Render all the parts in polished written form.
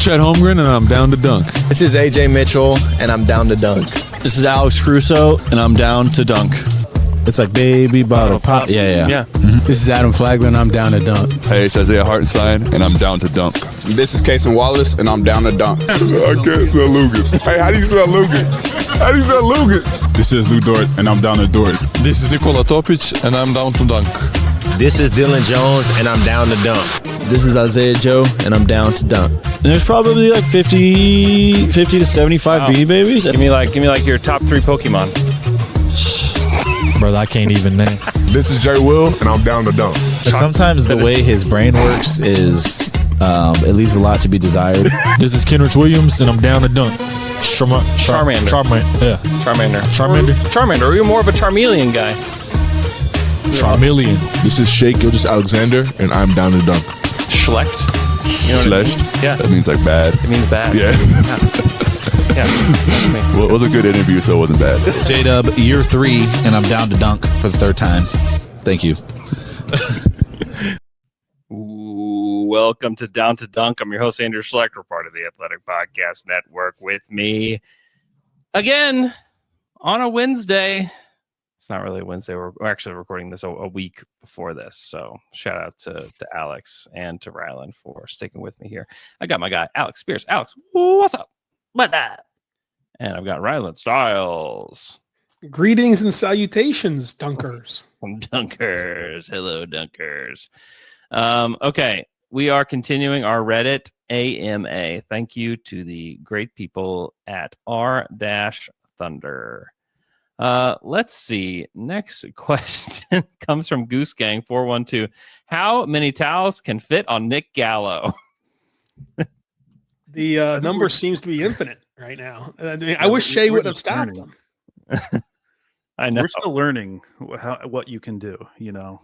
Chet Holmgren, and I'm down to dunk. This is AJ Mitchell, and I'm down to dunk. This is Alex Crusoe, and I'm down to dunk. It's like baby bottle pop. Yeah. Mm-hmm. This is Adam Flagler, and I'm down to dunk. Hey, it's Isaiah Hartenstein, and I'm down to dunk. This is Cason Wallace, and I'm down to dunk. I can't spell Lucas. Hey, how do you spell Lucas? How do you spell Lucas? This is Lou Dort, and I'm down to Dort. This is Nikola Topic, and I'm down to dunk. This is Dylan Jones, and I'm down to dunk. This is Isaiah Joe, and I'm down to dunk. And there's probably like 50 to 75 Beanie Babies. Give me like your top 3 Pokemon. Brother, I can't even name. This is Jay Will, and I'm down to dunk. Sometimes the way his brain works is it leaves a lot to be desired. This is Kenrich Williams, and I'm down to dunk. Charmander. Yeah. Charmander. Are you more of a Charmeleon guy? Charmeleon. This is Shea Gilgeous-Alexander, and I'm down to dunk. Schlecht. You know what Schlecht? it means? Yeah. That means like bad. It means bad. Yeah. Yeah. That's me. Well, it was a good interview, so it wasn't bad. J-Dub, year 3, and I'm down to dunk for the 3rd time. Thank you. Ooh, welcome to Down to Dunk. I'm your host, Andrew Schlecht. We're part of the Athletic Podcast Network. With me again on a Wednesday. It's not really a Wednesday. We're actually recording this a week before this. So shout out to Alex and to Rylan for sticking with me here. I got my guy, Alex Speers. Alex, what's up? What up? And I've got Rylan Stiles. Greetings and salutations, dunkers. Dunkers. Hello, dunkers. Okay, we are continuing our Reddit AMA. Thank you to the great people at R-Thunder. Let's see. Next question comes from Goose Gang 412. How many towels can fit on Nick Gallo? The number seems to be infinite right now. I wish Shea would have stopped him. I know. We're still learning what you can do, you know.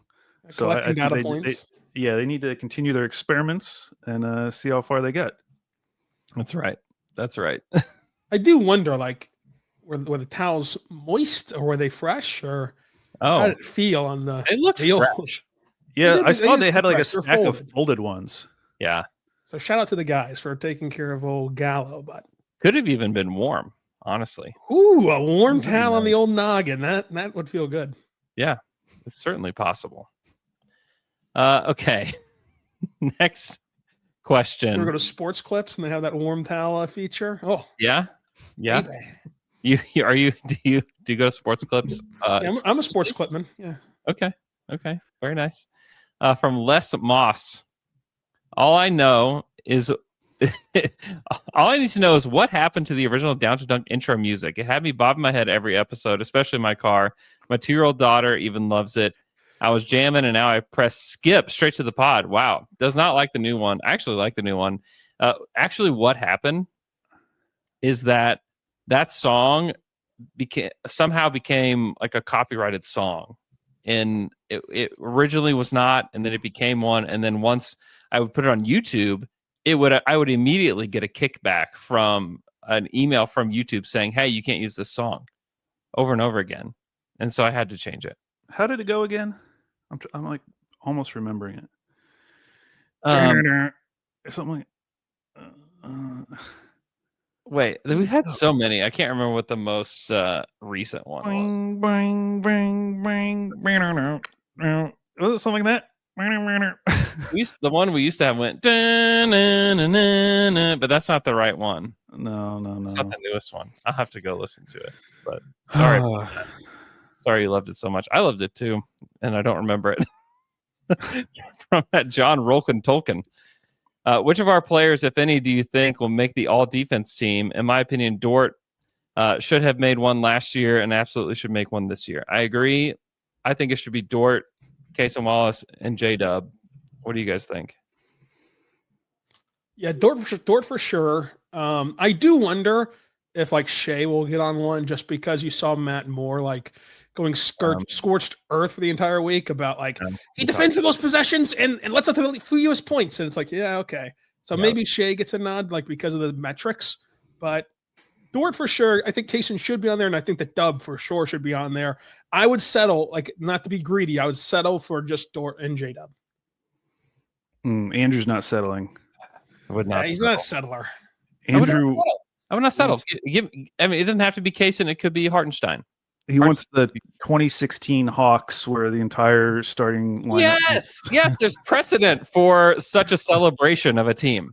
So Collecting data points. They need to continue their experiments and see how far they get. That's right. I do wonder, like, were the towels moist or were they fresh, or how did it feel on the? It looked fresh. Yeah, I saw they had like a stack of folded ones. Yeah. So shout out to the guys for taking care of old Gallo, but could have even been warm, honestly. Ooh, a warm towel on the old noggin. That would feel good. Yeah, it's certainly possible. Okay. Next question. You ever go to Sports Clips and they have that warm towel feature? Oh, yeah. Baby. Do you go to Sports Clips? Yeah, I'm a sports clipman. Yeah. Okay. Very nice. From Les Moss. All I need to know is what happened to the original Down to Dunk intro music. It had me bobbing my head every episode, especially in my car. My 2-year-old daughter even loves it. I was jamming, and now I press skip straight to the pod. Wow. Does not like the new one. I actually like the new one. Actually, what happened is that song somehow became like a copyrighted song. And it originally was not, and then it became one. And then once I would put it on YouTube, I would immediately get a kickback from an email from YouTube saying, "Hey, you can't use this song," over and over again. And so I had to change it. How did it go again? I'm like almost remembering it. Something like. Wait, we've had so many. I can't remember what the most recent one was. Was it something like that? The one we used to have went, but that's not the right one. No. It's not the newest one. I'll have to go listen to it. But sorry. Sorry you loved it so much. I loved it too, and I don't remember it. From that John Rolkin Tolkien. Which of our players, if any, do you think will make the all-defense team? In my opinion, Dort should have made one last year and absolutely should make one this year. I agree. I think it should be Dort, Cason Wallace, and J-Dub. What do you guys think? Yeah, Dort for sure. I do wonder if like Shea will get on one, just because you saw Matt Moore like going scorched earth for the entire week about like he defends the most possessions and lets out the fewest points, and it's like, yeah, okay, so maybe Shea gets a nod like because of the metrics, but Dort for sure. I think Cason should be on there, and I think the Dub for sure should be on there. I would settle, like, not to be greedy, I would settle for just Dort and J-Dub. Andrew's not settling. I would not. He's settle. not a settler. Andrew, I would not settle. I mean, it doesn't have to be Kaysen. It could be Hartenstein. he wants the 2016 Hawks, where the entire starting lineup. Yes. There's precedent for such a celebration of a team.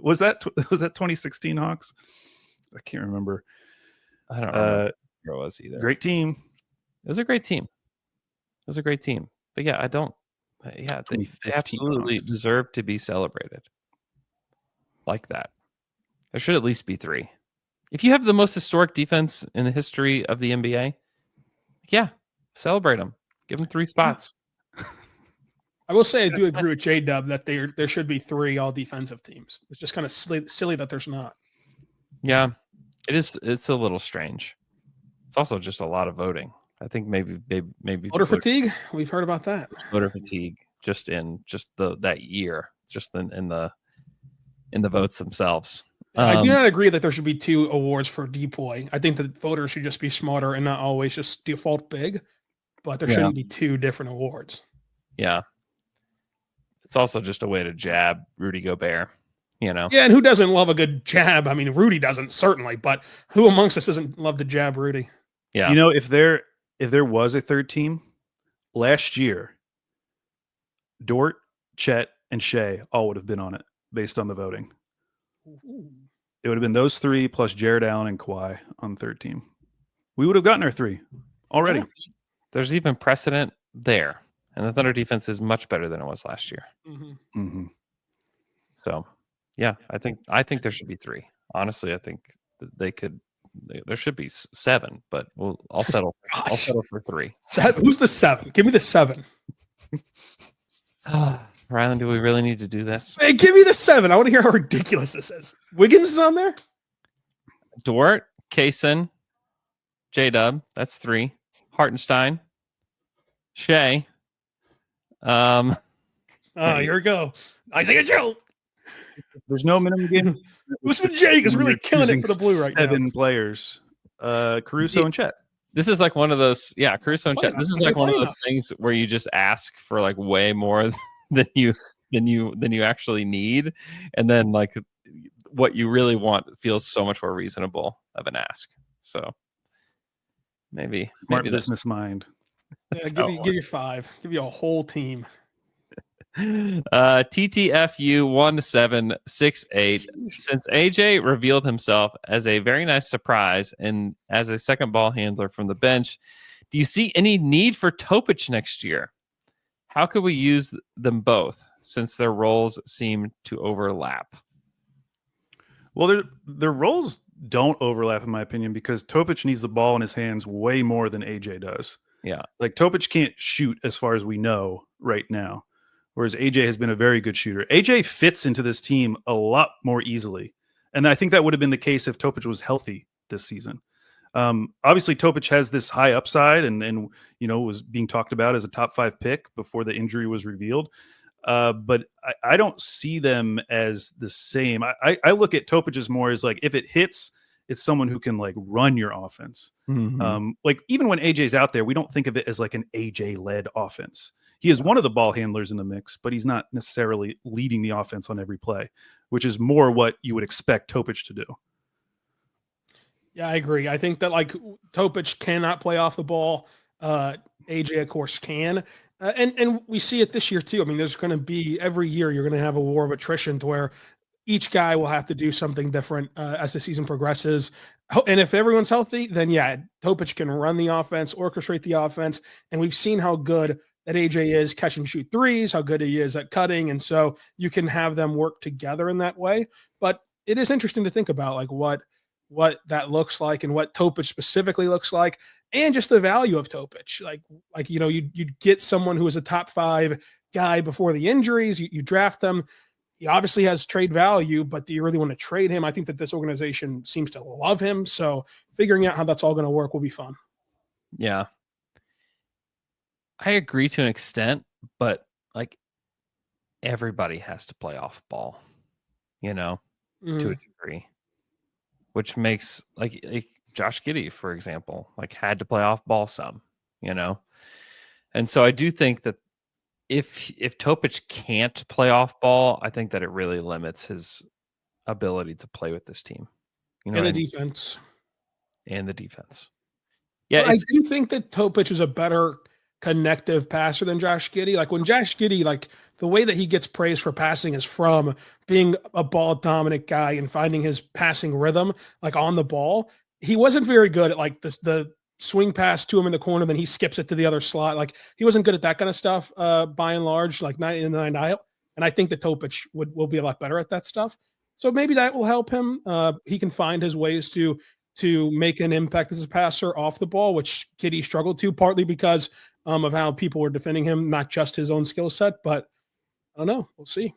was that 2016 Hawks? I can't remember. I don't know who it was either. Great team. It was a great team. But yeah, I don't. Yeah, they absolutely Hawks. deserve to be celebrated like that. There should at least be 3. If you have the most historic defense in the history of the NBA, yeah, celebrate them. Give them 3 spots. I will say I do agree with J-Dub that there should be 3 all defensive teams. It's just kind of silly that there's not. Yeah, it is. It's a little strange. It's also just a lot of voting. I think maybe Voter fatigue. We've heard about that. Voter fatigue just in that year, just in the votes themselves. I do not agree that there should be 2 awards for DPOY. I think that voters should just be smarter and not always just default big, but there shouldn't be 2 different awards. Yeah. It's also just a way to jab Rudy Gobert, you know? Yeah, and who doesn't love a good jab? I mean, Rudy doesn't, certainly, but who amongst us doesn't love to jab Rudy? Yeah. You know, if there was a third team last year, Dort, Chet, and Shea all would have been on it based on the voting. Ooh. It would have been those 3 plus Jared Allen and Kawhi on the third team. We would have gotten our 3 already. Yeah. There's even precedent there. And the Thunder defense is much better than it was last year. Mm-hmm. Mm-hmm. So, yeah, I think there should be 3. Honestly, I think there should be 7, but I'll settle. I'll settle for 3. Who's the 7? Give me the 7. Rylan, do we really need to do this? Hey, give me the 7. I want to hear how ridiculous this is. Wiggins is on there? Dort, Kaysen, J-Dub, that's 3. Hartenstein, Shea. Here we go. Isaiah Joe. There's no minimum game. Usman Jake is really killing it for the Blue right now. 7 players. Caruso and Chet. This is like one of those, Caruso and Chet. This is like one of those things where you just ask for like way more than you actually need, and then like what you really want feels so much more reasonable of an ask. So maybe business mind. Yeah, give you 5. Give you a whole team. TTFU 1768. Since AJ revealed himself as a very nice surprise and as a second ball handler from the bench, do you see any need for Topic next year? How could we use them both since their roles seem to overlap? Well, their roles don't overlap, in my opinion, because Topic needs the ball in his hands way more than AJ does. Yeah. Like Topic can't shoot as far as we know right now, whereas AJ has been a very good shooter. AJ fits into this team a lot more easily. And I think that would have been the case if Topic was healthy this season. Obviously, Topic has this high upside and was being talked about as a top 5 pick before the injury was revealed. But I don't see them as the same. I look at Topic as more as like, if it hits, it's someone who can like run your offense. Mm-hmm. Like even when AJ's out there, we don't think of it as like an AJ-led offense. He is one of the ball handlers in the mix, but he's not necessarily leading the offense on every play, which is more what you would expect Topic to do. Yeah, I agree. I think that like Topic cannot play off the ball. AJ, of course, can. And we see it this year too. I mean, there's going to be every year you're going to have a war of attrition to where each guy will have to do something different as the season progresses. And if everyone's healthy, then yeah, Topic can run the offense, orchestrate the offense. And we've seen how good that AJ is catch and shoot threes, how good he is at cutting. And so you can have them work together in that way. But it is interesting to think about like what that looks like and what Topic specifically looks like, and just the value of Topic. Like you'd get someone who is a top 5 guy before the injuries. You draft them. He obviously has trade value, but do you really want to trade him? I think that this organization seems to love him. So figuring out how that's all going to work will be fun. Yeah. I agree to an extent, but like everybody has to play off ball, to a degree, which makes like Josh Giddey, for example, like had to play off ball some, and so I do think that if Topic can't play off ball, I think that it really limits his ability to play with this team. You know, And the what I mean? defense. And the defense. Yeah, But I do think that Topic is a better connective passer than Josh Giddey. Like when Josh Giddey, like the way that he gets praised for passing is from being a ball dominant guy and finding his passing rhythm, like on the ball. He wasn't very good at like the swing pass to him in the corner, then he skips it to the other slot. Like he wasn't good at that kind of stuff, by and large, like 99 out. And I think that Topic will be a lot better at that stuff. So maybe that will help him. He can find his ways to make an impact as a passer off the ball, which Giddey struggled to, partly because of how people were defending him, not just his own skill set. But I don't know. We'll see.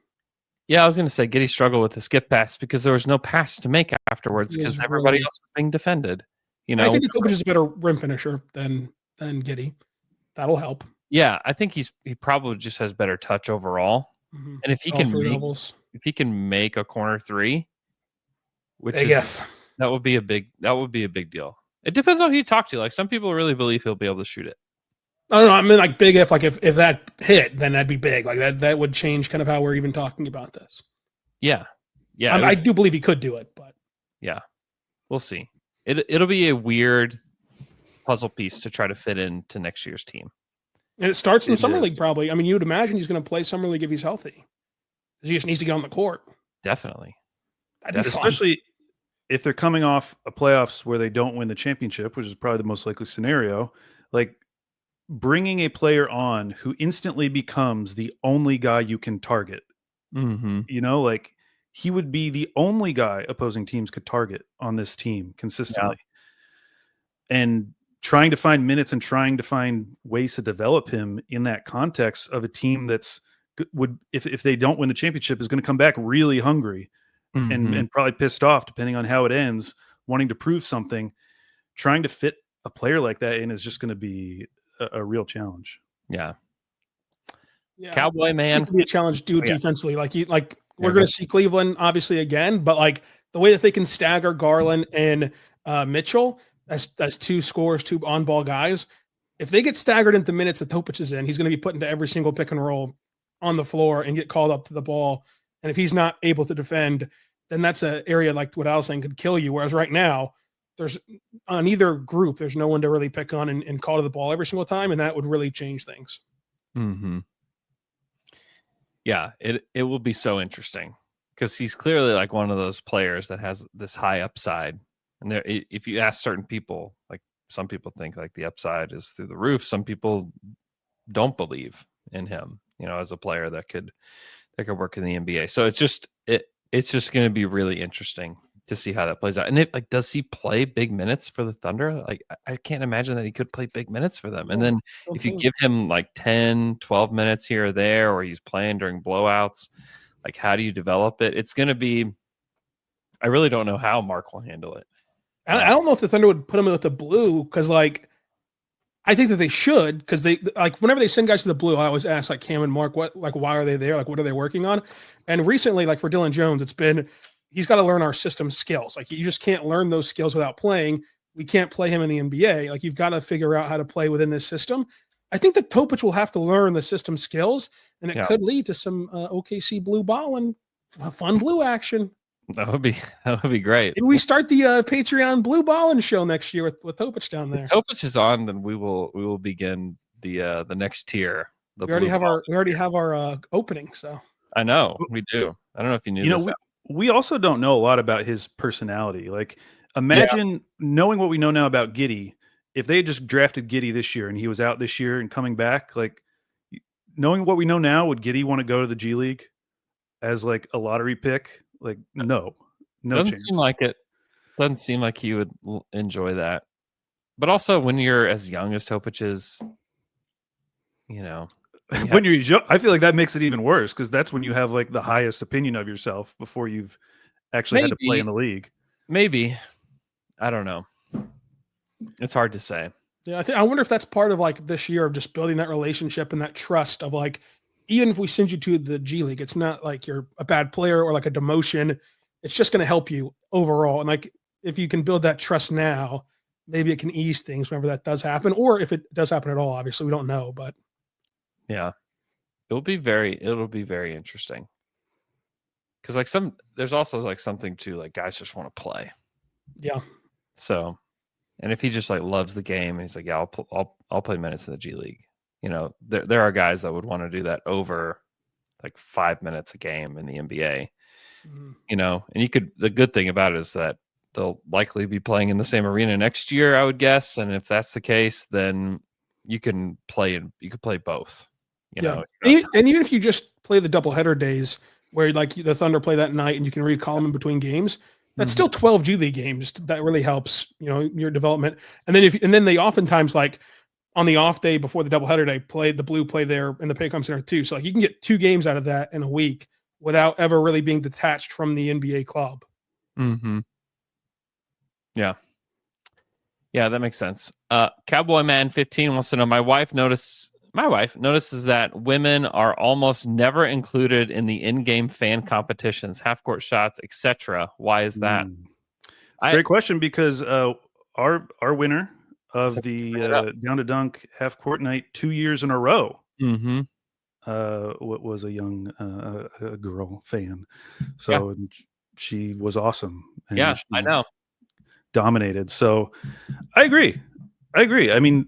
Yeah, I was going to say Giddey struggled with the skip pass because there was no pass to make afterwards because everybody else was being defended. You know, I think that Topic is a better rim finisher than Giddey. That'll help. Yeah, I think he probably just has better touch overall. Mm-hmm. And if he can make a corner three, which that would be a big deal. It depends on who you talk to. Like some people really believe he'll be able to shoot it. I don't know. I mean, like big if that hit, then that'd be big. Like that would change kind of how we're even talking about this. Yeah. I do believe he could do it, but yeah, we'll see. It'll be a weird puzzle piece to try to fit into next year's team. And it starts in Summer League probably. I mean, you would imagine he's going to play Summer League if he's healthy. He just needs to get on the court. Definitely. Especially if they're coming off a playoffs where they don't win the championship, which is probably the most likely scenario. Like bringing a player on who instantly becomes the only guy you can target. Mm-hmm. You know, like he would be the only guy opposing teams could target on this team consistently. Yeah. And trying to find minutes and trying to find ways to develop him in that context of a team that's if they don't win the championship is going to come back really hungry and probably pissed off depending on how it ends, wanting to prove something. Trying to fit a player like that in is just going to be a real challenge. Yeah. Cowboy man, be a challenge defensively. We're going to see Cleveland obviously again, but like the way that they can stagger Garland and Mitchell as two scorers, two on ball guys. If they get staggered into minutes that Topic is in, he's going to be put into every single pick and roll on the floor and get called up to the ball. And if he's not able to defend, then that's an area like what I was saying could kill you. Whereas right now, there's on either group, there's no one to really pick on and call to the ball every single time, and that would really change things. Mm-hmm. Yeah, it will be so interesting because he's clearly like one of those players that has this high upside. And there, if you ask certain people, like some people think like the upside is through the roof. Some people don't believe in him, you know, as a player that could work in the NBA. So it's just going to be really interesting to see how that plays out. And does he play big minutes for the Thunder? Like, I can't imagine that he could play big minutes for them. And then if you give him like 10, 12 minutes here or there, or he's playing during blowouts, like how do you develop it? It's going to be, I really don't know how Mark will handle it. I don't know if the Thunder would put him with the blue because, like, I think that they should because they like whenever they send guys to the blue, I always ask like Cam and Mark, why are they there? Like, what are they working on? And recently, like for Dylan Jones, it's been he's got to learn our system skills. Like, you just can't learn those skills without playing. We can't play him in the NBA. Like, you've got to figure out how to play within this system. I think that Topic will have to learn the system skills, and it could lead to some OKC blue ball and fun blue action. That would be great. Maybe we start the Patreon blue balling show next year with Topic down there. If Topic is on, then we will begin the next tier. We already have our opening. So I know we do. I don't know if you knew. You know, we also don't know a lot about his personality. Like, imagine knowing what we know now about Giddey. If they had just drafted Giddey this year and he was out this year and coming back, like knowing what we know now, would Giddey want to go to the G League as like a lottery pick? Like, no doesn't chance. Seem like it. Doesn't seem like he would enjoy that. But also, when you're as young as Topic is, you know, when you're young, I feel like that makes it even worse because that's when you have like the highest opinion of yourself before you've actually had to play in the league. Maybe. I don't know. It's hard to say. Yeah, I wonder if that's part of like this year of just building that relationship and that trust of like, even if we send you to the G League, it's not like you're a bad player or like a demotion. It's just going to help you overall. And like, if you can build that trust now, maybe it can ease things whenever that does happen. Or if it does happen at all, obviously we don't know, but. Yeah. It'll be very interesting. Because like there's also like something to like guys just want to play. Yeah. So, and if he just like loves the game and he's like, yeah, I'll play minutes in the G League. You know, there are guys that would want to do that over like 5 minutes a game in the NBA. You know, and the good thing about it is that they'll likely be playing in the same arena next year, I would guess. And if that's the case, then you could play both. You know, and even if you just play the doubleheader days where like the Thunder play that night and you can recall them in between games, that's still 12 G League games. That really helps, you know, your development. And then they oftentimes like on the off day before the doubleheader day the Blue play there in the Paycom Center too. So like you can get 2 games out of that in a week without ever really being detached from the NBA club. Mm-hmm. Yeah. Yeah, that makes sense. Cowboy Man 15 wants to know, my wife notices that women are almost never included in the in-game fan competitions, half-court shots, etc. Why is that? It's a great question because our winner of the Down to Dunk half-court night 2 years in a row was a young girl fan. So she was awesome. And I know. Dominated. So I agree. I mean,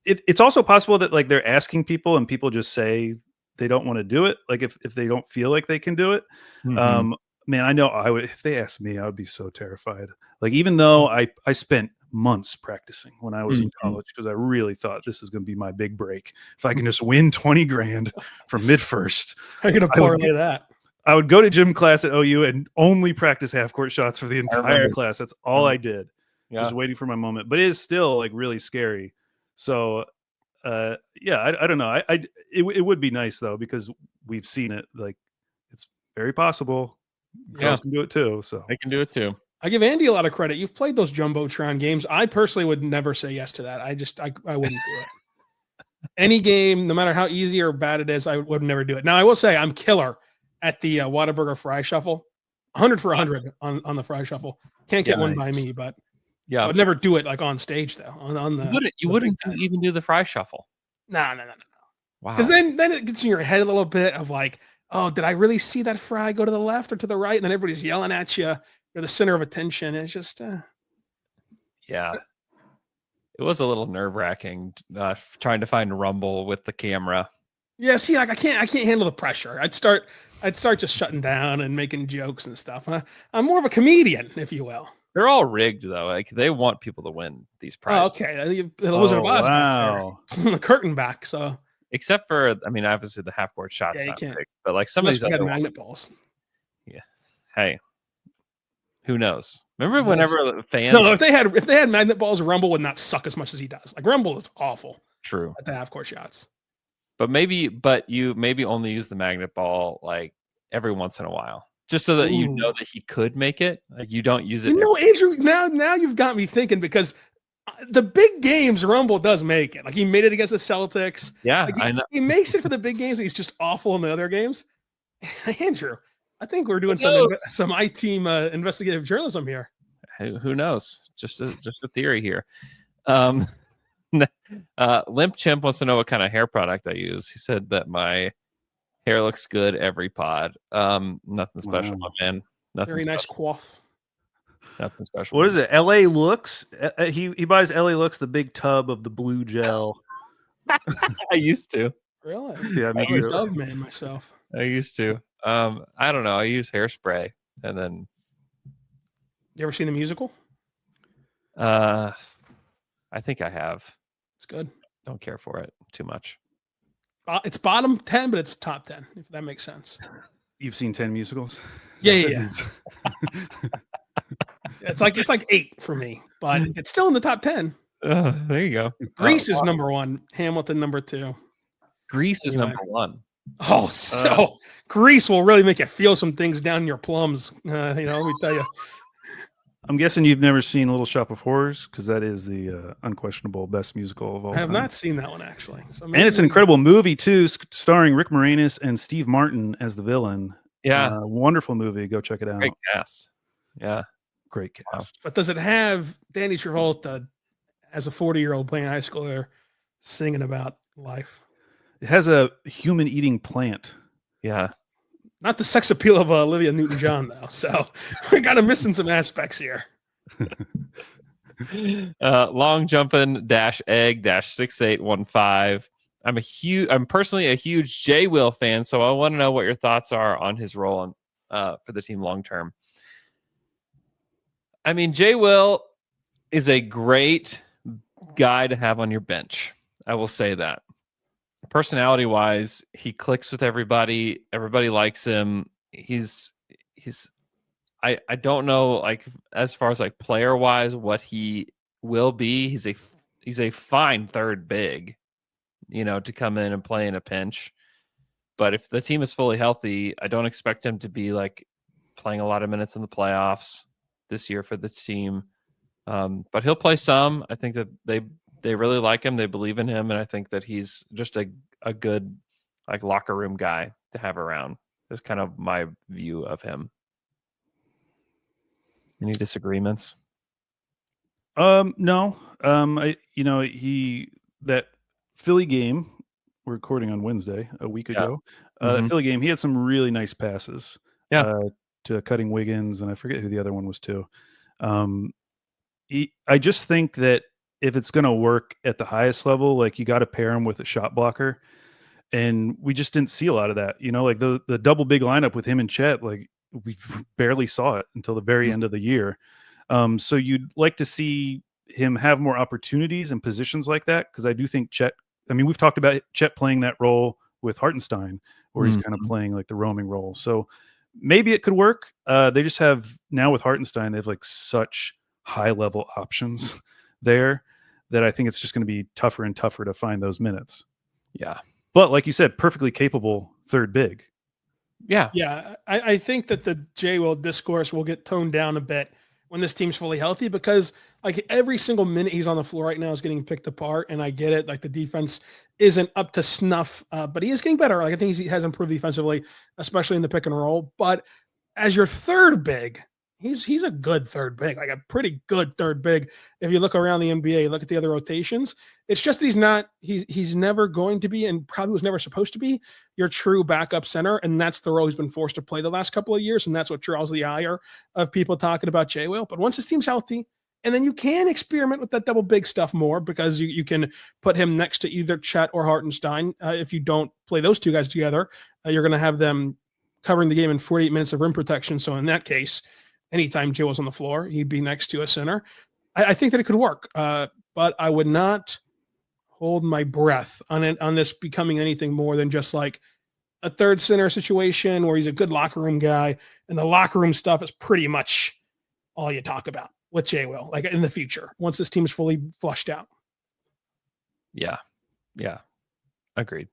it's also possible that like they're asking people and people just say they don't want to do it. Like if they don't feel like they can do it. Man, I know if they asked me, I would be so terrified. Like, even though I spent months practicing when I was in college, because I really thought this is going to be my big break. If I can just win 20 grand from mid first, I'm going to parlay that. I would go to gym class at OU and only practice half court shots for the entire class. That's all I did. Just waiting for my moment. But it is still like really scary. So I don't know. It would be nice though, because we've seen it. Like, it's very possible. Girls can do it too. So I can do it too. I give Andy a lot of credit. You've played those Jumbotron games. I personally would never say yes to that. I wouldn't do it. Any game, no matter how easy or bad it is, I would never do it. Now I will say I'm killer at the Whataburger fry shuffle. 100 for 100 on the fry shuffle. Can't get one by me, but I would never do it like on stage though. On the you wouldn't even do the fry shuffle. No. Wow. Because then it gets in your head a little bit of like, oh, did I really see that fry go to the left or to the right? And then everybody's yelling at you. You're the center of attention. It's just yeah. It was a little nerve-wracking trying to find rumble with the camera. Yeah, see, like I can't handle the pressure. I'd start just shutting down and making jokes and stuff. I'm more of a comedian, if you will. They're all rigged though. Like they want people to win these prizes. Oh, okay. The Wizard of Oz back there. The curtain back. So except for, I mean, obviously the half court shots, not rigged, but like some of these had magnet balls. Yeah. Hey, who knows? Remember whenever fans? No, if they had magnet balls, Rumble would not suck as much as he does. Like Rumble is awful. True. At the half court shots. But you maybe only use the magnet ball like every once in a while, just so that you know that he could make it. Like you don't use it. You know, Andrew. Now you've got me thinking, because the big games Rumble does make it. Like he made it against the Celtics. Yeah, like I know. He makes it for the big games, and he's just awful in the other games. Andrew, I think we're doing some I-team investigative journalism here. Who knows? Just a theory here. Limp Chimp wants to know what kind of hair product I use. He said that my hair looks good every pod. Nothing special, my man. Nothing very special. nice coif. Nothing special. What is it? LA Looks. He buys LA Looks, the big tub of the blue gel. I used to. Really? Yeah, me I'm a too. Dove man myself. I used to. I don't know. I use hairspray, and then. You ever seen the musical? I think I have. It's good. Don't care for it too much. It's bottom 10, but it's top 10, if that makes sense. You've seen 10 musicals? Yeah. It's like 8 for me, but it's still in the top 10. There you go. Grease is number 1. Hamilton number 2. Grease is number 1. Oh, so Grease will really make you feel some things down in your plums. Let me tell you. I'm guessing you've never seen Little Shop of Horrors, because that is the unquestionable best musical of all time. I have not seen that one, actually. So and it's an incredible movie, too, starring Rick Moranis and Steve Martin as the villain. Yeah. Wonderful movie. Go check it out. Great cast. Yeah. Great cast. But does it have Danny Travolta as a 40-year-old playing high schooler singing about life? It has a human eating plant. Yeah. Not the sex appeal of Olivia Newton-John, though. So we got to missing some aspects here. Long jumping -egg -6815. I'm personally a huge J Will fan, so I want to know what your thoughts are on his role for the team long term. I mean, J Will is a great guy to have on your bench. I will say that. Personality wise, he clicks with everybody. Everybody likes him. I don't know, like, as far as like player wise what he will be. He's a fine third big, to come in and play in a pinch. But if the team is fully healthy, I don't expect him to be like playing a lot of minutes in the playoffs this year for this team. But he'll play some. I think that they really like him. They believe in him, and I think that he's just a good like locker room guy to have around. That's kind of my view of him. Any disagreements? No. That Philly game, we're recording on Wednesday, a week ago. That Philly game, he had some really nice passes. Yeah. To Cutting Wiggins, and I forget who the other one was to. I just think that if it's going to work at the highest level, like, you got to pair him with a shot blocker, and we just didn't see a lot of that. Like the double big lineup with him and Chet, like, we barely saw it until the very end of the year. So you'd like to see him have more opportunities and positions like that, because I do think Chet. I mean, we've talked about Chet playing that role with Hartenstein, where he's kind of playing like the roaming role. So maybe it could work. They just have now with Hartenstein, they have like such high level options there that I think it's just going to be tougher and tougher to find those minutes. Yeah. But like you said, perfectly capable third big. Yeah. Yeah. I think that the J Will discourse will get toned down a bit when this team's fully healthy, because like every single minute he's on the floor right now is getting picked apart. And I get it. Like, the defense isn't up to snuff, but he is getting better. Like, I think he has improved defensively, especially in the pick and roll. But as your third big, he's a good third big, like a pretty good third big. If you look around the NBA, look at the other rotations, it's just that he's never going to be, and probably was never supposed to be, your true backup center. And that's the role he's been forced to play the last couple of years. And that's what draws the ire of people talking about J Will. But once his team's healthy, and then you can experiment with that double big stuff more, because you can put him next to either Chet or Hartenstein. If you don't play those two guys together, you're going to have them covering the game in 48 minutes of rim protection. So in that case, anytime J Will's on the floor, he'd be next to a center. I think that it could work, but I would not hold my breath on this becoming anything more than just like a third center situation where he's a good locker room guy, and the locker room stuff is pretty much all you talk about with J Will, like in the future, once this team is fully flushed out. Yeah. Agreed.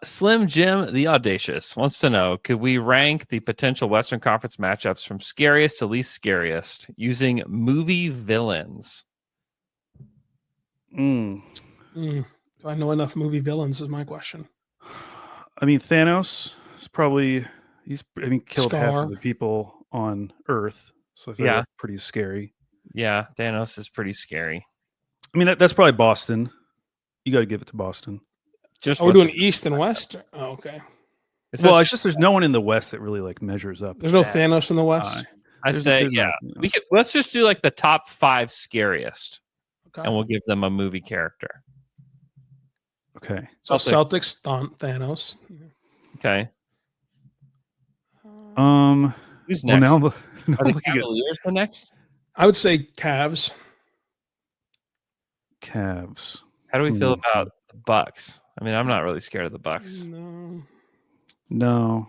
Slim Jim the Audacious wants to know, could we rank the potential Western Conference matchups from scariest to least scariest using movie villains? Do I know enough movie villains is my question. I mean, Thanos is probably, killed half Scar. of the people on Earth. So I think that's pretty scary. Yeah, Thanos is pretty scary. I mean, that's probably Boston. You got to give it to Boston. We're doing East and West? Oh, okay. It's just there's no one in the West that really like measures up. There's no Thanos in the West? Let's just do like the top 5 scariest. Okay. And we'll give them a movie character. Okay. So Celtics, Thanos. Okay. Who's next? Now Are the Cavaliers the next? I would say Cavs. Cavs. How do we feel about the Bucks? I mean, I'm not really scared of the Bucks. No. I'm not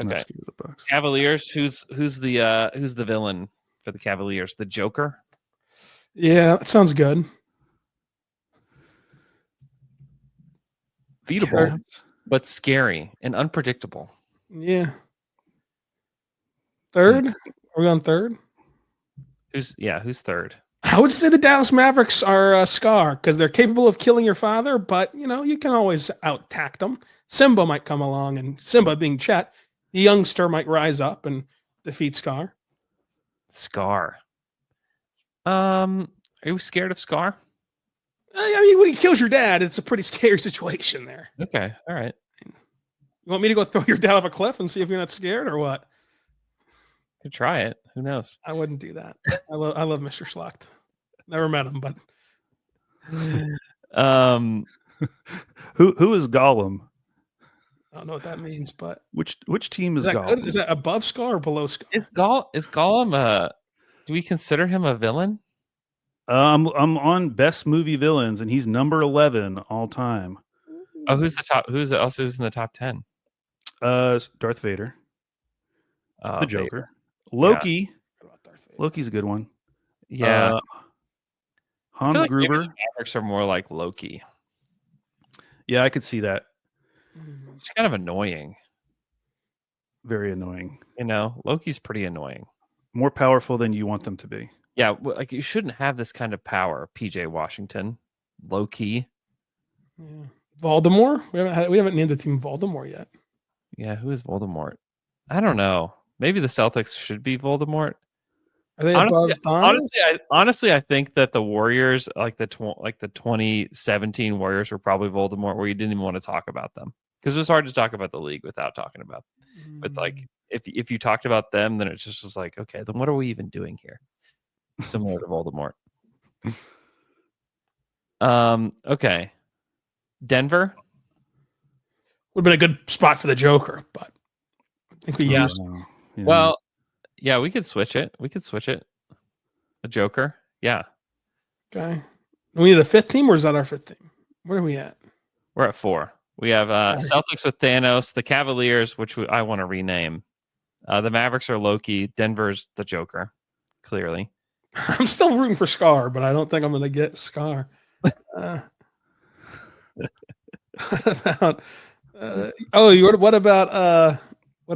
Okay. scared of the Bucks. Cavaliers. Who's the villain for the Cavaliers? The Joker? Yeah, that sounds good. Beatable, but scary and unpredictable. Yeah. Third? Are we on third? Who's third? I would say the Dallas Mavericks are Scar, because they're capable of killing your father, but you can always out-tact them. Simba might come along, and Simba being Chet, the youngster might rise up and defeat Scar. Scar. Are you scared of Scar? I mean, when he kills your dad, it's a pretty scary situation there. Okay. All right. You want me to go throw your dad off a cliff and see if you're not scared or what? Could try it. Who knows? I wouldn't do that. I love Mr. Schlecht. Never met him, but Who is Gollum? I don't know what that means. But Which team is is that Gollum? good? Is that above Scar or below Scar? Is Gollum do we consider him a villain? I'm on best movie villains, and he's number 11 all time. Oh, who's the top? Who's in the top 10? Darth Vader, the Joker, Vader. Loki. What about Darth Vader? Loki's a good one. Yeah. I Hans feel like maybe Gruber. the Mavericks are more like Loki. Yeah, I could see that. It's kind of annoying. Very annoying. You know, Loki's pretty annoying. More powerful than you want them to be. Yeah, like you shouldn't have this kind of power, PJ Washington. Loki. Yeah. Voldemort. We haven't named the team Voldemort yet. Yeah, who is Voldemort? I don't know. Maybe the Celtics should be Voldemort. Are they above Thanos? Honestly, I think that the Warriors, like the 2017 Warriors, were probably Voldemort, where you didn't even want to talk about them because it was hard to talk about the league without talking about them. But like, if you talked about them, then it just was like, okay, then what are we even doing here? Similar to Voldemort. Okay, Denver Would have been a good spot for the Joker, but I think we used. Yeah. Well, yeah, we could switch it. A Joker. Yeah. Okay. We need a fifth team, or is that our fifth team? Where are we at? We're at 4. We have Celtics with Thanos, the Cavaliers, which I want to rename. The Mavericks are Loki. Denver's the Joker, clearly. I'm still rooting for Scar, but I don't think I'm going to get Scar. What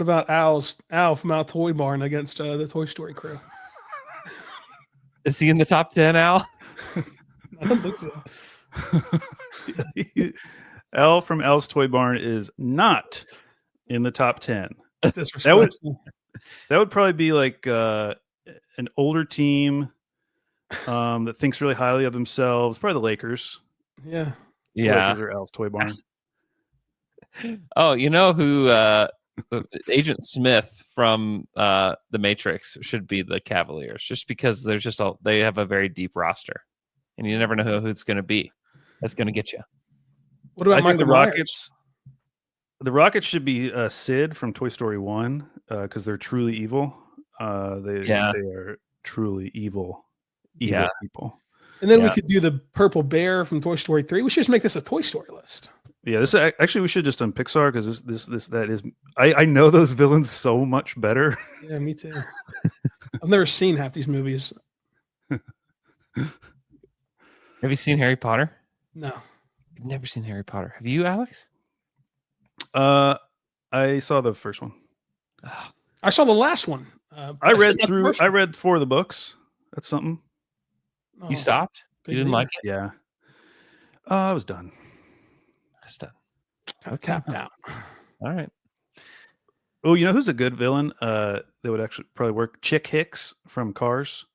about Al from Al Toy Barn against the Toy Story crew? Is he in the top 10, Al? I don't think so. Al from Al's Toy Barn is not in the top 10. Disrespectful. That would probably be like an older team that thinks really highly of themselves. Probably the Lakers. Yeah. Yeah. Lakers are Al's Toy Barn. Oh, you know who Agent Smith from The Matrix should be the Cavaliers, just because they have a very deep roster, and you never know who it's going to be. That's going to get you. What about I think the Michael Myers? Rockets? The Rockets should be Sid from Toy Story 1 because they're truly evil. They are truly evil people. And then we could do the purple bear from Toy Story 3. We should just make this a Toy Story list. Yeah, this actually we should just done Pixar because that is I know those villains so much better. Yeah, me too. I've never seen half these movies. Have you seen Harry Potter? No. I've never seen Harry Potter. Have you, Alex? I saw the first one. I saw the last one. I read 4 of the books. That's something. Oh, You stopped? You didn't like it? Yeah. I was done. That's done. I've tapped out. All right. Oh, you know who's a good villain? That would actually probably work. Chick Hicks from Cars.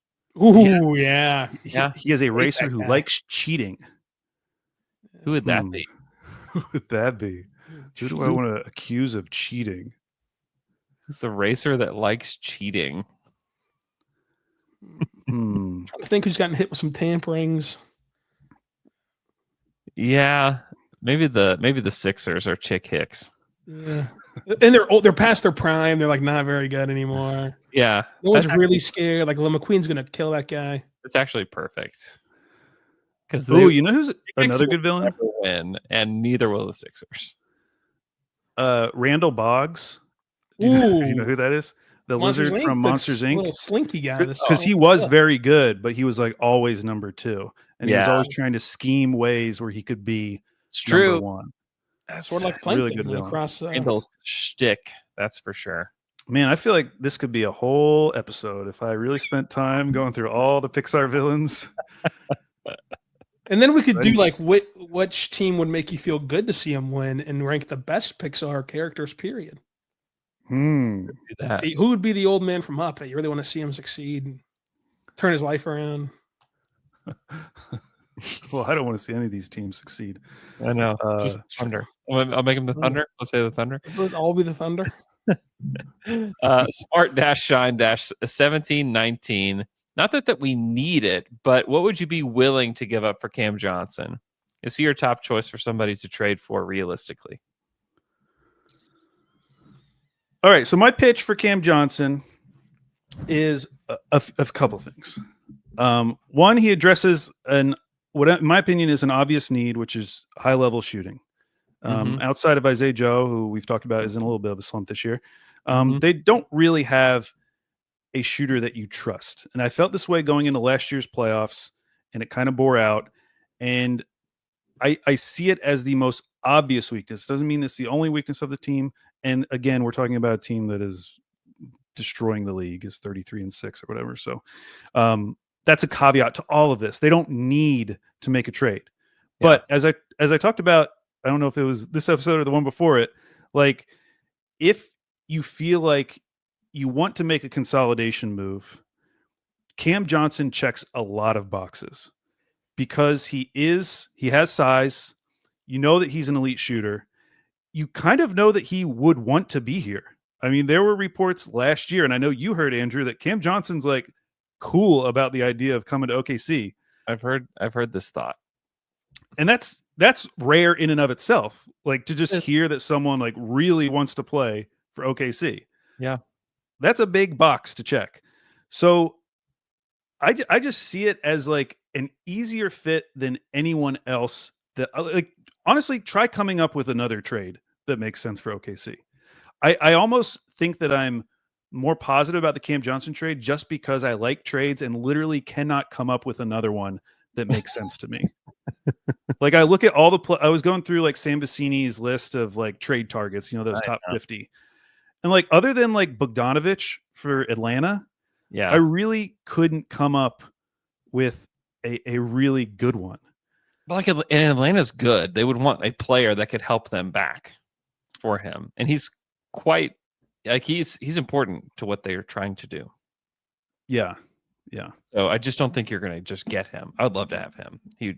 Ooh, yeah. He is a racer that who guy. likes cheating. Who would that be? Who would that be? Who do I want to accuse of cheating? Who's the racer that likes cheating? Trying to think who's gotten hit with some tamperings. Yeah, maybe the Sixers or Chick Hicks. Yeah. And they're old, they're past their prime. They're like not very good anymore. Yeah, No one's really scared. Like Lil McQueen's gonna kill that guy. it's actually perfect. Because You know who's another good villain? Win, and neither will the Sixers. Randall Boggs. Do you know who that is? The Monsters lizard Inc., from Monsters Inc. Little slinky guy. Because he was very good, but he was like always number 2, and he was Yeah. always trying to scheme ways where he could be It's number true. 1. That's sort of like really Plankton good villain. across. Randall's shtick, that's for sure. Man, I feel like this could be a whole episode if I really spent time going through all the Pixar villains. And then we could do like which team would make you feel good to see him win and rank the best Pixar characters, period. Do that. Who would be the old man from Up that you really want to see him succeed and turn his life around? Well, I don't want to see any of these teams succeed. I know. Just Thunder. I'll make them the Thunder. Let's say the Thunder. Let's all be the Thunder. Smart dash shine dash 1719. Not that we need it, but what would you be willing to give up for Cam Johnson? Is he your top choice for somebody to trade for realistically? All right. So my pitch for Cam Johnson is a couple things. One, he addresses what in my opinion is an obvious need, which is high level shooting. Outside of Isaiah Joe, who we've talked about is in a little bit of a slump this year, they don't really have a shooter that you trust. And I felt this way going into last year's playoffs, and it kind of bore out. And I see it as the most obvious weakness. Doesn't mean it's the only weakness of the team. And again, we're talking about a team that is destroying the league, is 33-6 or whatever. So that's a caveat to all of this. They don't need to make a trade. Yeah. But as I talked about, I don't know if it was this episode or the one before it, like if you feel like you want to make a consolidation move, Cam Johnson checks a lot of boxes because he has size. You know that he's an elite shooter. You kind of know that he would want to be here. I mean, there were reports last year, and I know you heard, Andrew, that Cam Johnson's like cool about the idea of coming to OKC. I've heard this thought. And that's rare in and of itself. Like to just hear that someone like really wants to play for OKC. Yeah. That's a big box to check. So I just see it as like an easier fit than anyone else that like, honestly, try coming up with another trade that makes sense for OKC. I almost think that I'm more positive about the Cam Johnson trade just because I like trades and literally cannot come up with another one that makes sense to me. Like I look at all I was going through like Sam Vecini's list of like trade targets, you know, those top 50. And like, other than like Bogdanovich for Atlanta, I really couldn't come up with a really good one. But like, and Atlanta's good. They would want a player that could help them back for him. And he's quite like, he's important to what they're trying to do. Yeah. Yeah. So I just don't think you're going to just get him. I would love to have him. He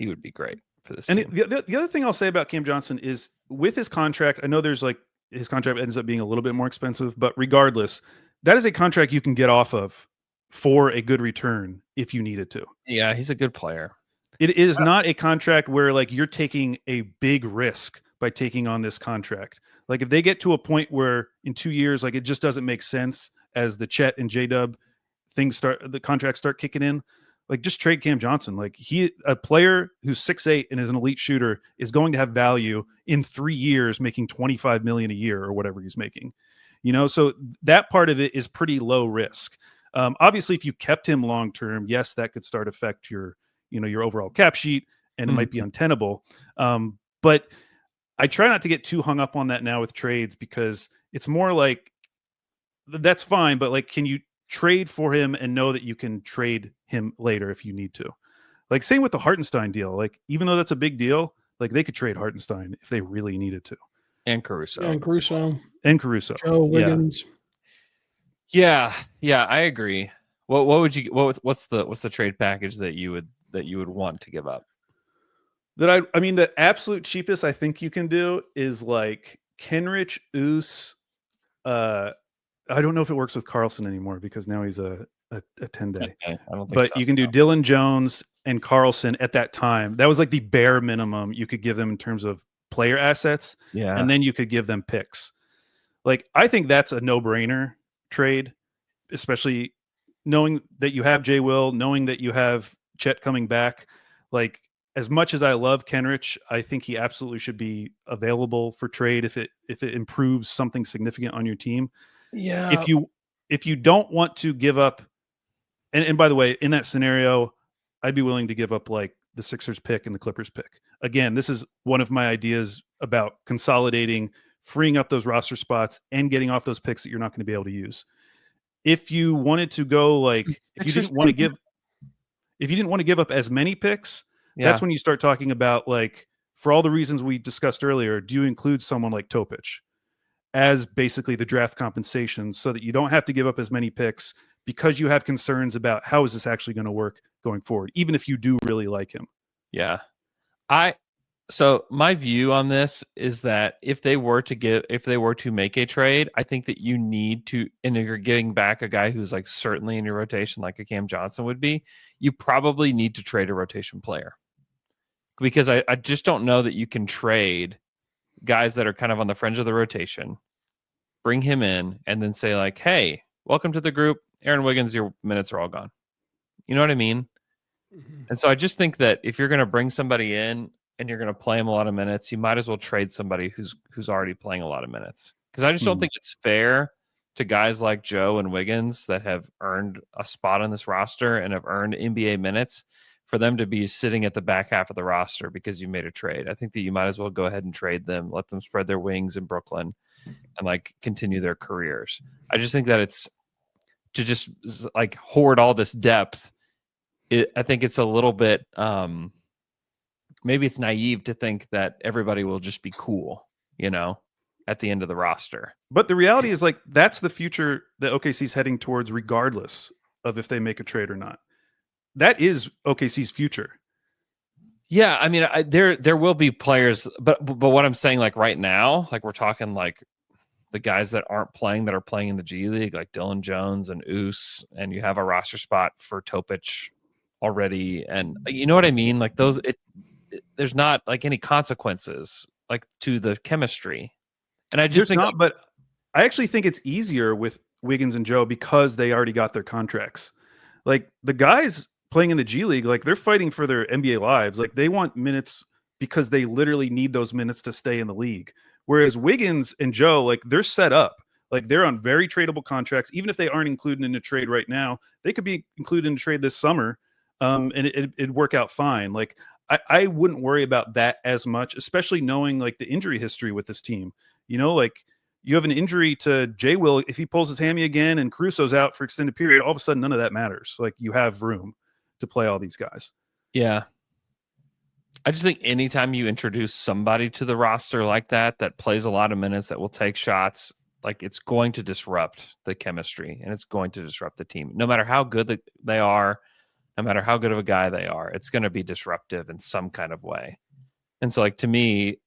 would be great for this and team. The other thing I'll say about Cam Johnson is with his contract, I know there's like, his contract ends up being a little bit more expensive, but regardless, that is a contract you can get off of for a good return if you needed to. Yeah, he's a good player. It is not a contract where like you're taking a big risk by taking on this contract. Like if they get to a point where in 2 years, like it just doesn't make sense as the Chet and J-Dub the contracts start kicking in, like just trade Cam Johnson. Like a player who's 6'8" and is an elite shooter is going to have value in 3 years, making $25 million a year or whatever he's making, you know? So that part of it is pretty low risk. Obviously if you kept him long-term, yes, that could start affect your overall cap sheet and it might be untenable. But I try not to get too hung up on that now with trades because it's more like that's fine. But like, can you trade for him and know that you can trade him later if you need to? Like same with the Hartenstein deal. Like even though that's a big deal, like they could trade Hartenstein if they really needed to. And Caruso. Joe Wiggins. Yeah, I agree. What's the trade package that you would want to give up? I mean, the absolute cheapest I think you can do is like Kenrich, Oos. I don't know if it works with Carlson anymore because now he's a 10-day. Okay, I don't think but so, you can do Dylan Jones and Carlson at that time. That was like the bare minimum you could give them in terms of player assets. Yeah. And then you could give them picks. Like, I think that's a no-brainer trade, especially knowing that you have Jay Will, knowing that you have Chet coming back. Like, as much as I love Kenrich, I think he absolutely should be available for trade if it improves something significant on your team. Yeah. If you don't want to give up, and by the way, in that scenario, I'd be willing to give up like the Sixers pick and the Clippers pick. Again, this is one of my ideas about consolidating, freeing up those roster spots, and getting off those picks that you're not going to be able to use. If you wanted to go like, if you didn't want to give up as many picks, that's when you start talking about like, for all the reasons we discussed earlier, do you include someone like Topic as basically the draft compensation so that you don't have to give up as many picks because you have concerns about how is this actually going to work going forward, even if you do really like him. Yeah. So my view on this is that if they were to make a trade, I think that you need to, and if you're giving back a guy who's like certainly in your rotation, like a Cam Johnson would be, you probably need to trade a rotation player, because I just don't know that you can trade guys that are kind of on the fringe of the rotation, bring him in, and then say like, hey, welcome to the group. Aaron Wiggins, your minutes are all gone. You know what I mean? Mm-hmm. And so I just think that if you're going to bring somebody in and you're going to play him a lot of minutes, you might as well trade somebody who's already playing a lot of minutes. Because I just don't think it's fair to guys like Joe and Wiggins that have earned a spot on this roster and have earned NBA minutes for them to be sitting at the back half of the roster because you made a trade. I think that you might as well go ahead and trade them, let them spread their wings in Brooklyn and like continue their careers. I just think that it's to just like hoard all this depth. I think it's a little bit, maybe it's naive to think that everybody will just be cool, at the end of the roster. But the reality is, like, that's the future that OKC's heading towards, regardless of if they make a trade or not. That is OKC's future. Yeah, I mean, there will be players, but what I'm saying, like right now, like we're talking like the guys that aren't playing that are playing in the G League, like Dylan Jones and Oos, and you have a roster spot for Topic already, and you know what I mean? Like those, there's not like any consequences like to the chemistry, and I just think not. But I actually think it's easier with Wiggins and Joe because they already got their contracts. Like the guys playing in the G League, like they're fighting for their NBA lives. Like they want minutes because they literally need those minutes to stay in the league. Whereas Wiggins and Joe, like they're set up, like they're on very tradable contracts. Even if they aren't included in a trade right now, they could be included in a trade this summer, and it'd work out fine. Like I wouldn't worry about that as much, especially knowing like the injury history with this team. Like you have an injury to J. Will. If he pulls his hammy again and Caruso's out for extended period, all of a sudden none of that matters. Like you have room to play all these guys. Yeah. I just think anytime you introduce somebody to the roster like that plays a lot of minutes, that will take shots, like it's going to disrupt the chemistry and it's going to disrupt the team. No matter how good they are, no matter how good of a guy they are, it's going to be disruptive in some kind of way. And so like, to me,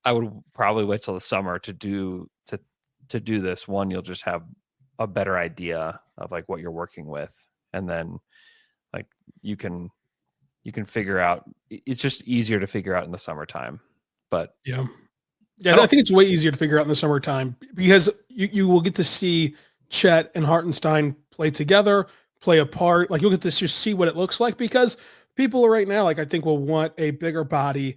I would probably wait till the summer to do this. One, you'll just have a better idea of like what you're working with. And then like you can figure out, it's just easier to figure out in the summertime. But yeah, I think it's way easier to figure out in the summertime because you will get to see Chet and Hartenstein play together, play apart. Like you'll get to just see what it looks like, because people right now, like I think, will want a bigger body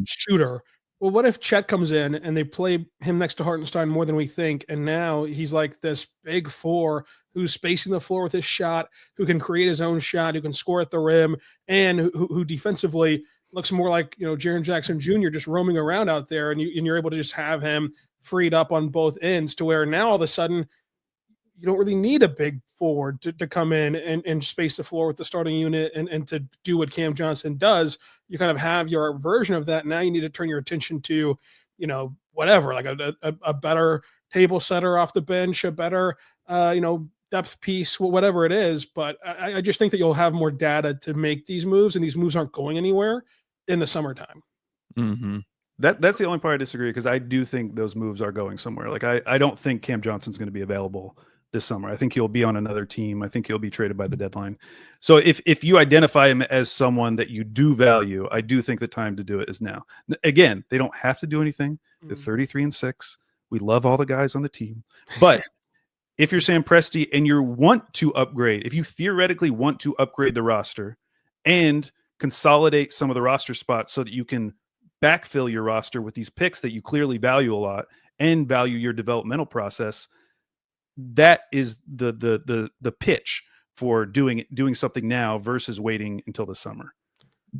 shooter. Well, what if Chet comes in and they play him next to Hartenstein more than we think, and now he's like this big four who's spacing the floor with his shot, who can create his own shot, who can score at the rim, and who defensively looks more like Jaren Jackson Jr. just roaming around out there, and you're able to just have him freed up on both ends, to where now all of a sudden you don't really need a big forward to come in and space the floor with the starting unit and to do what Cam Johnson does. You kind of have your version of that. Now you need to turn your attention to, whatever, like a better table setter off the bench, a better, depth piece, whatever it is. But I just think that you'll have more data to make these moves, and these moves aren't going anywhere in the summertime. Mm-hmm. That's the only part I disagree, because I do think those moves are going somewhere. Like I don't think Cam Johnson's going to be available this summer. I think he'll be on another team. I think he'll be traded by the deadline. So if you identify him as someone that you do value, I do think the time to do it is now. Again, they don't have to do anything. They're 33-6. We love all the guys on the team. But if you're Sam Presti and you want to upgrade, if you theoretically want to upgrade the roster and consolidate some of the roster spots so that you can backfill your roster with these picks that you clearly value a lot and value your developmental process, that is the pitch for doing something now versus waiting until the summer.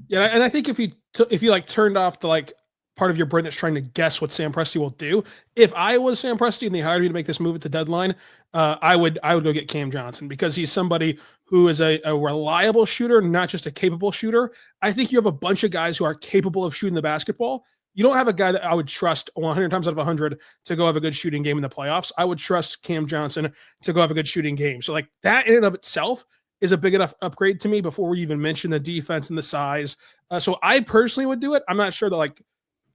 Yeah, and I think if you like turned off the like part of your brain that's trying to guess what Sam Presti will do, if I was Sam Presti and they hired me to make this move at the deadline, I would go get Cam Johnson, because he's somebody who is a reliable shooter, not just a capable shooter. I think you have a bunch of guys who are capable of shooting the basketball. You don't have a guy that I would trust 100 times out of 100 to go have a good shooting game in the playoffs. I would trust Cam Johnson to go have a good shooting game. So like that in and of itself is a big enough upgrade to me before we even mention the defense and the size. So I personally would do it. I'm not sure that like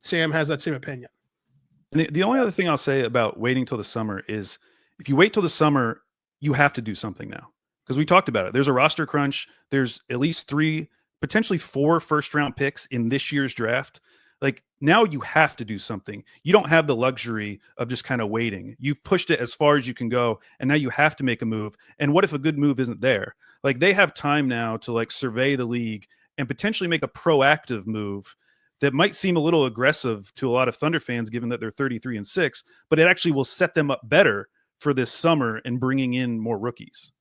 Sam has that same opinion. And the only other thing I'll say about waiting till the summer is if you wait till the summer, you have to do something now because we talked about it. There's a roster crunch. There's at least 3, potentially 4 first-round picks in this year's draft. Like now you have to do something. You don't have the luxury of just kind of waiting. You pushed it as far as you can go, and now you have to make a move. And what if a good move isn't there? Like they have time now to like survey the league and potentially make a proactive move that might seem a little aggressive to a lot of Thunder fans, given that they're 33-6, but it actually will set them up better for this summer and bringing in more rookies.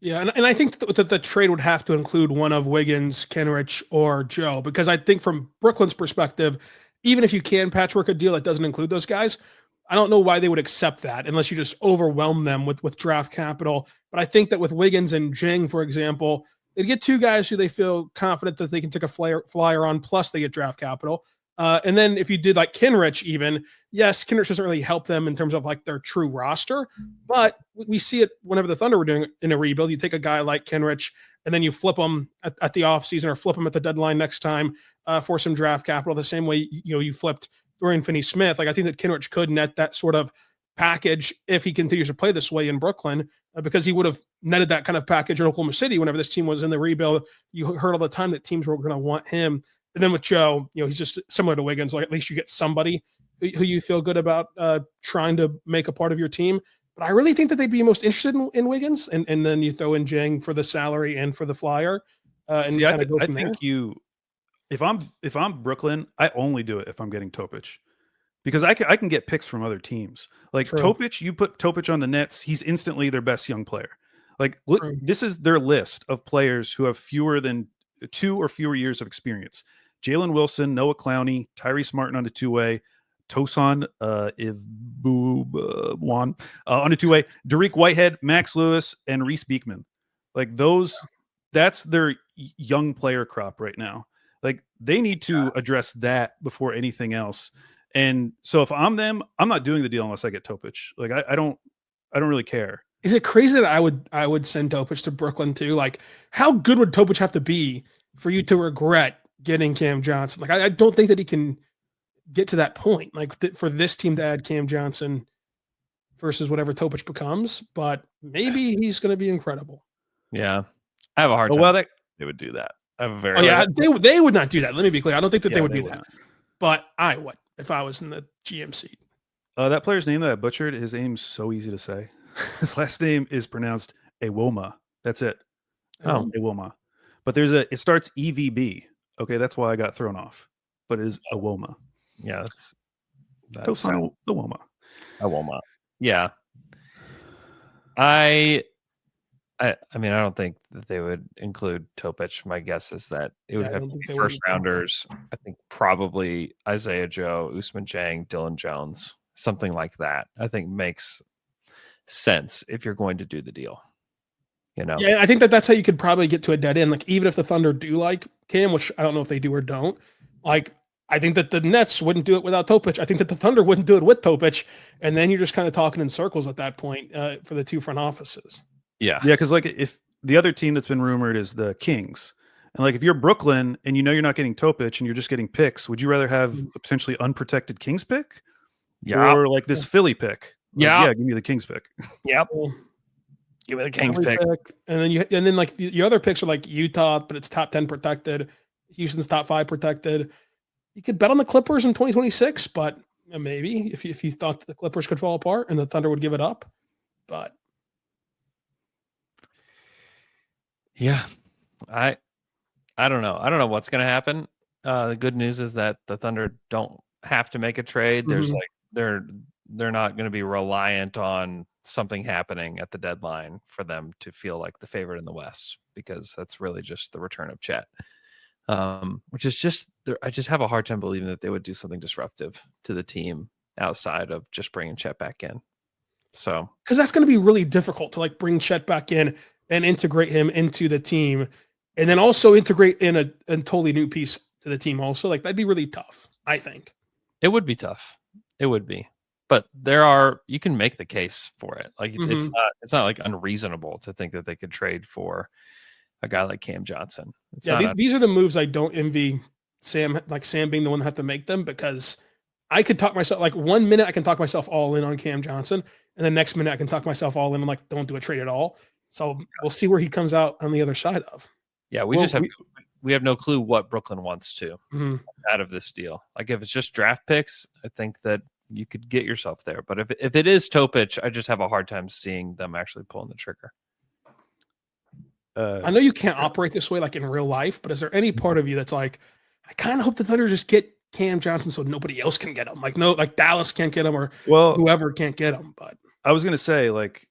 Yeah, and I think that the trade would have to include one of Wiggins, Kenrich, or Joe, because I think from Brooklyn's perspective, even if you can patchwork a deal that doesn't include those guys, I don't know why they would accept that unless you just overwhelm them with draft capital. But I think that with Wiggins and Jing, for example, they get 2 guys who they feel confident that they can take a flyer on, plus they get draft capital. And then if you did like Kenrich even, yes, Kenrich doesn't really help them in terms of like their true roster, but we see it whenever the Thunder were doing it in a rebuild. You take a guy like Kenrich and then you flip him at the offseason or flip him at the deadline next time for some draft capital, the same way, you flipped Dorian Finney-Smith. Like I think that Kenrich could net that sort of package if he continues to play this way in Brooklyn, because he would have netted that kind of package in Oklahoma City whenever this team was in the rebuild. You heard all the time that teams were going to want him. And then with Joe, he's just similar to Wiggins. Like at least you get somebody who you feel good about trying to make a part of your team. But I really think that they'd be most interested in Wiggins, and then you throw in Jang for the salary and for the flyer. And See, I think if I'm Brooklyn, I only do it if I'm getting Topic, because I can get picks from other teams. Like True. Topic, you put Topic on the Nets, he's instantly their best young player. Like this is their list of players who have fewer than 2 or fewer years of experience. Jalen Wilson, Noah Clowney, Tyrese Martin on the 2-way, Tosan Ivbuwan on the 2-way, Dariq Whitehead, Max Lewis, and Reese Beekman. Like that's their young player crop right now. Like they need to address that before anything else. And so if I'm them, I'm not doing the deal unless I get Topic. Like I don't really care. Is it crazy that I would send Topic to Brooklyn too? Like how good would Topic have to be for you to regret getting Cam Johnson? Like I don't think that he can get to that point. Like for this team to add Cam Johnson versus whatever Topic becomes, but maybe he's going to be incredible. Yeah, I have a hard time. Well, they would do that. I have a very they would not do that. Let me be clear. I don't think that they would do that. Not. But I would if I was in the GM seat. That player's name that I butchered, his name's so easy to say. His last name is pronounced Ewoma. That's it. Oh, Ewoma. But it starts EVB. Okay, that's why I got thrown off. But it is Ewoma. yeah, that's Ewoma. Ewoma. Yeah. I mean, I don't think that they would include Topic. My guess is that it would have to be first rounders. I think probably Isaiah Joe, Usman Jang, Dylan Jones, something like that. I think makes sense if you're going to do the deal. Yeah, I think that's how you could probably get to a dead end. Like even if the Thunder do like Cam, which I don't know if they do or don't, like I think that the Nets wouldn't do it without Topic. I think that the Thunder wouldn't do it with Topic, and then you're just kind of talking in circles at that point for the 2 front offices. Yeah, because like if the other team that's been rumored is the Kings, and like if you're Brooklyn and you're not getting Topic and you're just getting picks, would you rather have a potentially unprotected Kings pick, or like this Philly pick? Like, give me the Kings pick. Yep. Give me the Kings pick. And then like the other picks are like Utah, but it's top 10 protected. Houston's top 5 protected. You could bet on the Clippers in 2026, but maybe if you thought that the Clippers could fall apart and the Thunder would give it up. But yeah, I don't know. I don't know what's going to happen. The good news is that the Thunder don't have to make a trade. There's like they're not going to be reliant on something happening at the deadline for them to feel like the favorite in the West, because that's really just the return of Chet. Which is just, I just have a hard time believing that they would do something disruptive to the team outside of just bringing Chet back in. So, because that's going to be really difficult to like bring Chet back in and integrate him into the team, and then also integrate in a totally new piece to the team. Also, like that'd be really tough. I think it would be tough. It would be. but you can make the case for it. Like it's not like unreasonable to think that they could trade for a guy like Cam Johnson. These are the moves I don't envy Sam, like Sam being the one that have to make them, because I could talk myself, like 1 minute I can talk myself all in on Cam Johnson, and the next minute I can talk myself all in and like don't do a trade at all. So we'll see where he comes out on the other side of. Yeah, we have no clue what Brooklyn wants to out of this deal. Like if it's just draft picks, I think that you could get yourself there. But if it is Topic, I just have a hard time seeing them actually pulling the trigger. I know you can't operate this way like in real life, but is there any part of you that's like, I kind of hope the Thunder just get Cam Johnson so nobody else can get him? Like like Dallas can't get him, or whoever can't get him. But I was going to say, like,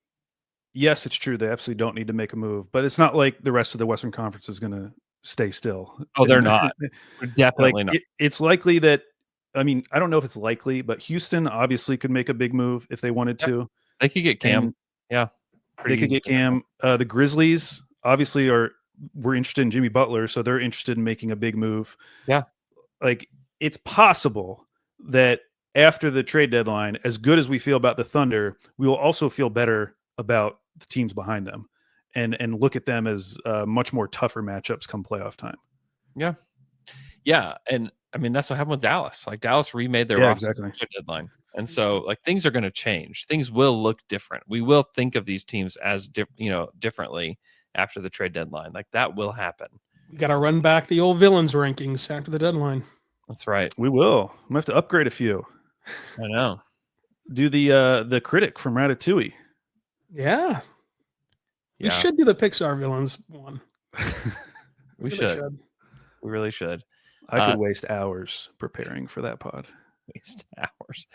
yes, it's true. They absolutely don't need to make a move, but it's not like the rest of the Western Conference is going to stay still. Oh, they're not. Definitely not. It's likely that, I mean, I don't know if it's likely, but Houston obviously could make a big move if they wanted to. They could get Cam. They could get Cam. The Grizzlies obviously were interested in Jimmy Butler, so they're interested in making a big move. Yeah. Like, it's possible that after the trade deadline, as good as we feel about the Thunder, we will also feel better about the teams behind them and look at them as much more tougher matchups come playoff time. Yeah. Yeah. And I mean, that's what happened with Dallas. Like Dallas remade their roster at the trade deadline. And so like things are going to change. Things will look different. We will think of these teams as differently after the trade deadline. Like that will happen. We got to run back the old villains rankings after the deadline. That's right. We will. I'm gonna have to upgrade a few. I know. Do the critic from Ratatouille. Yeah. We should do the Pixar villains one. We should. We really should. I could waste hours preparing for that pod. Waste hours.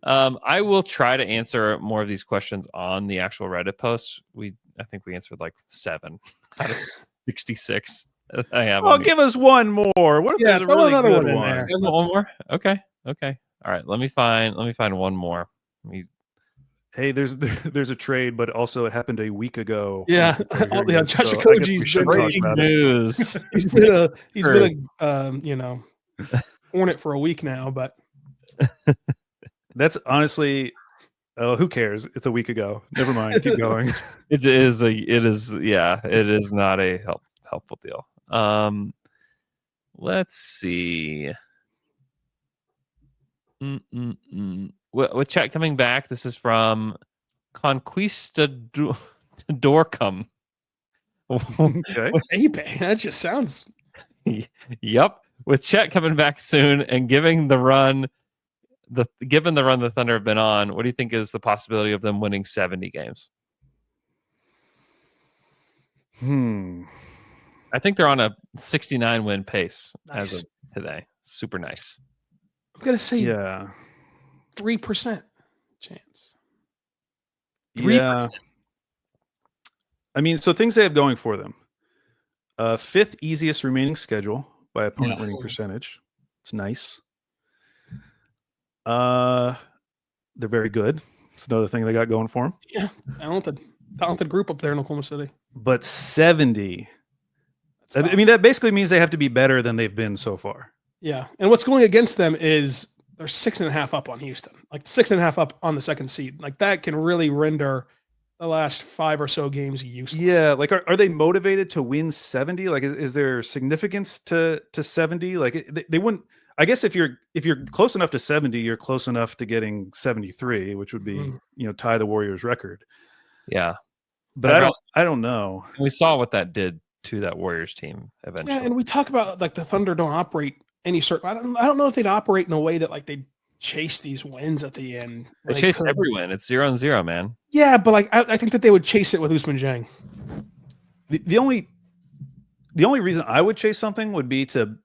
I will try to answer more of these questions on the actual Reddit posts. I think we answered like 7 out of 66. I have. Oh, give us one more. What if there's a really another good one in one? there? There's one more. Okay. All right. Let me find one more. Hey, there's a trade, but also it happened a week ago. Yeah, Josh Okogie's breaking news. He's been a Hornet for a week now, but that's honestly, who cares? It's a week ago. Never mind. Keep going. It is not a helpful deal. Let's see. With chat coming back, this is from Conquistadorcum. Okay. eBay. That just sounds. Yep. With Chet coming back soon and given the run the Thunder have been on, what do you think is the possibility of them winning 70 games? I think they're on a 69 win pace as of today. Super nice. I'm gonna say 3% chance. 3%. I mean, so things they have going for them. 5th easiest remaining schedule by opponent winning percentage. It's nice. They're very good. It's another thing they got going for them. Yeah, talented group up there in Oklahoma City. But 70. I mean, that basically means they have to be better than they've been so far. Yeah, and what's going against them is they're 6.5 up on Houston, like 6.5 up on the second seed. Like that can really render the last 5 or so games useless. Yeah, like are they motivated to win 70? Like is there significance to 70? Like they wouldn't. I guess if you're close enough to 70, you're close enough to getting 73, which would be tie the Warriors record. Yeah, but I don't know. We saw what that did to that Warriors team eventually. Yeah, and we talk about like the Thunder don't operate any certain. I don't know if they'd operate in a way that like they chase these wins at the end. They chase every win. It's 0-0, man. Yeah, but like I think that they would chase it with Ousmane Dieng. The only reason I would chase something would be to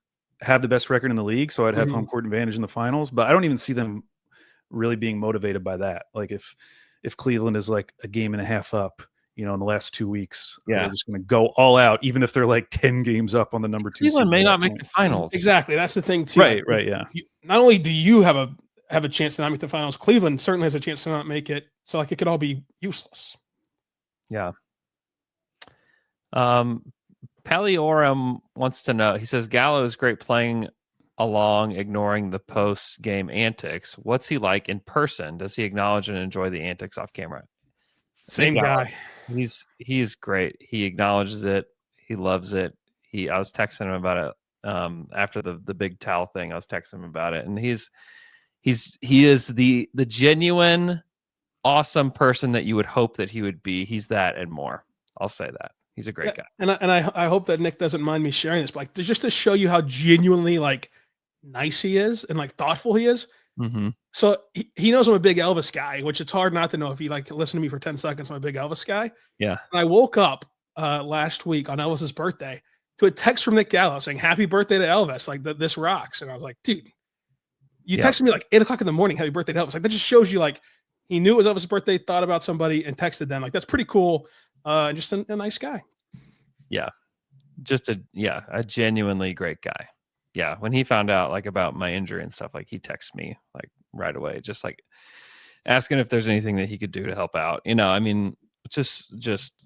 have the best record in the league, so I'd have home court advantage in the finals. But I don't even see them really being motivated by that. Like if Cleveland is like a game and a half up, in the last 2 weeks, they're just going to go all out, even if they're like 10 games up on the number 2. Cleveland may not make the finals. Exactly, that's the thing too. Right, yeah. Not only do you have a chance to not make the finals, Cleveland certainly has a chance to not make it. So like it could all be useless. Yeah. Paliorum wants to know. He says Gallo is great playing along, ignoring the post-game antics. What's he like in person? Does he acknowledge and enjoy the antics off camera? Same guy. He's great. He acknowledges it. He loves it. I was texting him about it after the big towel thing. I was texting him about it, and he is the genuine awesome person that you would hope that he would be. He's that and more. I'll say that. He's a great guy. And I hope that Nick doesn't mind me sharing this, but like just to show you how genuinely like nice he is and like thoughtful he is. Mm-hmm. So he knows I'm a big Elvis guy, which it's hard not to know if he like listened to me for 10 seconds. I'm a big Elvis guy. Yeah. And I woke up last week on Elvis's birthday to a text from Nick Gallo saying, "Happy birthday to Elvis. Like this rocks." And I was like, dude, you texted me like 8:00 in the morning. Happy birthday to Elvis. Like that just shows you like he knew it was Elvis' birthday, thought about somebody and texted them. Like that's pretty cool. And just a nice guy. Yeah. Just a genuinely great guy. Yeah. When he found out like about my injury and stuff, like he texted me like right away, just like asking if there's anything that he could do to help out. You know, I mean, just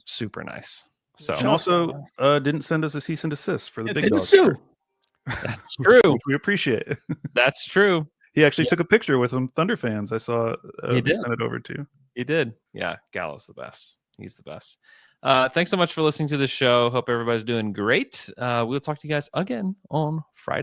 super nice. So And also didn't send us a cease and desist for the big dog. Sue. that's true. Which we appreciate. That's true. He actually took a picture with some Thunder fans. I saw He did. sent it over to. He did. Yeah. Gallo's the best. He's the best. Thanks so much for listening to the show. Hope everybody's doing great. We'll talk to you guys again on Friday.